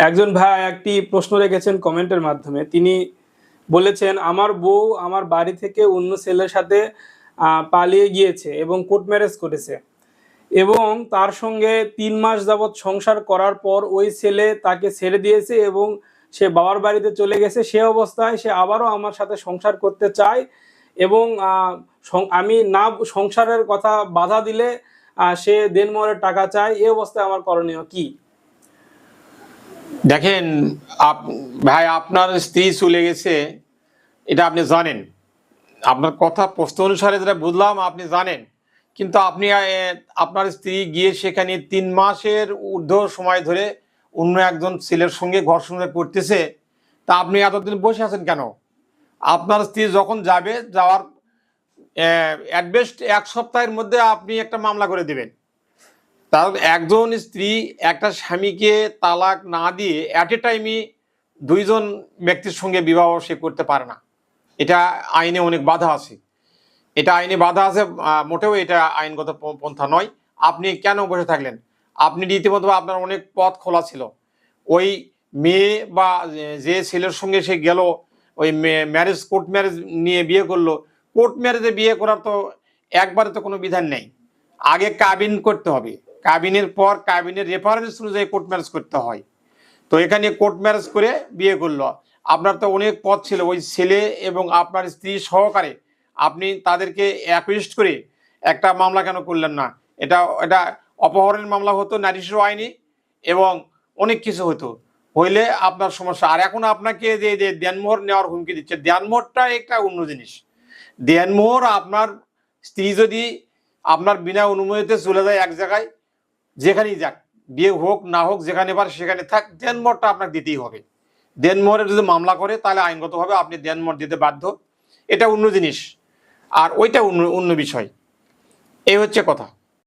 একজন ভাই একটি প্রশ্ন রেখেছেন কমেন্টের মাধ্যমে। তিনি বলেছেন, আমার বউ আমার বাড়ি থেকে অন্য ছেলের সাথে পালিয়ে গিয়েছে এবং কোর্ট ম্যারেজ করেছে, এবং তার সঙ্গে 3 মাস যাবৎ সংসার করার পর ওই ছেলে তাকে ছেড়ে দিয়েছে এবং সে বাবার বাড়িতে চলে গেছে। সে অবস্থায় সে আবারও আমার সাথে সংসার করতে চায়, এবং আমি না সংসারের কথা বাধা দিলে সে দেনমোহরের টাকা চায়। এই অবস্থায় আমার করণীয় কি? দেখেন ভাই, আপনার স্ত্রী চলে গেছে, এটা আপনি জানেন। আপনার কথা প্রশ্ন অনুসারে যেটা বুঝলাম আপনি জানেন, কিন্তু আপনি আপনার স্ত্রী গিয়ে সেখানে 3 মাসের ঊর্ধ্ব সময় ধরে অন্য একজন ছেলের সঙ্গে ঘর সংসার করতেছে, তা আপনি এতদিন বসে আছেন কেন? আপনার স্ত্রী যখন যাবে, যাওয়ার অ্যাটবেস্ট 1 সপ্তাহের মধ্যে আপনি একটা মামলা করে দেবেন। কারণ একজন স্ত্রী একটা স্বামীকে তালাক না দিয়ে অ্যাট এ টাইমই 2জন ব্যক্তির সঙ্গে বিবাহ সে করতে পারে না। এটা আইনে অনেক বাধা আছে, এটা আইনে বাধা আছে, মোটেও এটা আইনগত পন্থা নয়। আপনি কেন বসে থাকলেন? আপনি রীতিমতো আপনার অনেক পথ খোলা ছিল। ওই মেয়ে বা যে ছেলের সঙ্গে সে গেল, ওই ম্যারেজ, কোর্ট ম্যারেজ নিয়ে বিয়ে করলো, কোর্ট ম্যারেজে বিয়ে করার তো একবারে তো কোনো বিধান নেই। আগে কাবিন করতে হবে, কাবিনের পর কাবিনের রেফারেন্স অনুযায়ী কোর্ট ম্যারেজ করতে হয়। তো এখানে কোর্ট ম্যারেজ করে বিয়ে করলো, আপনার তো অনেক পথ ছিল। ওই ছেলে এবং আপনার স্ত্রী সহকারে আপনি তাদেরকে অ্যাকুইস্ট করে একটা মামলা কেন করলেন না? এটা এটা অপহরণের মামলা হতো নারী শিশু আইনে, এবং অনেক কিছু হতো, হইলে আপনার সমস্যা। আর এখন আপনাকে যে দেনমোহর নেওয়ার হুমকি দিচ্ছে, দেনমোহরটা একটা অন্য জিনিস। দেনমোহর আপনার স্ত্রী যদি আপনার বিনা অনুমতিতে চলে যায় এক জায়গায়, যেখানেই যাক, বিয়ে হোক না হোক, যেখানে পারে সেখানে থাক, দেনমোহরটা আপনাকে দিতেই হবে। দেনমোহরের যদি মামলা করে তাহলে আইনগতভাবে আপনি দেনমোহর দিতে বাধ্য, এটা অন্য জিনিস, আর ওইটা অন্য অন্য বিষয়। এই হচ্ছে কথা।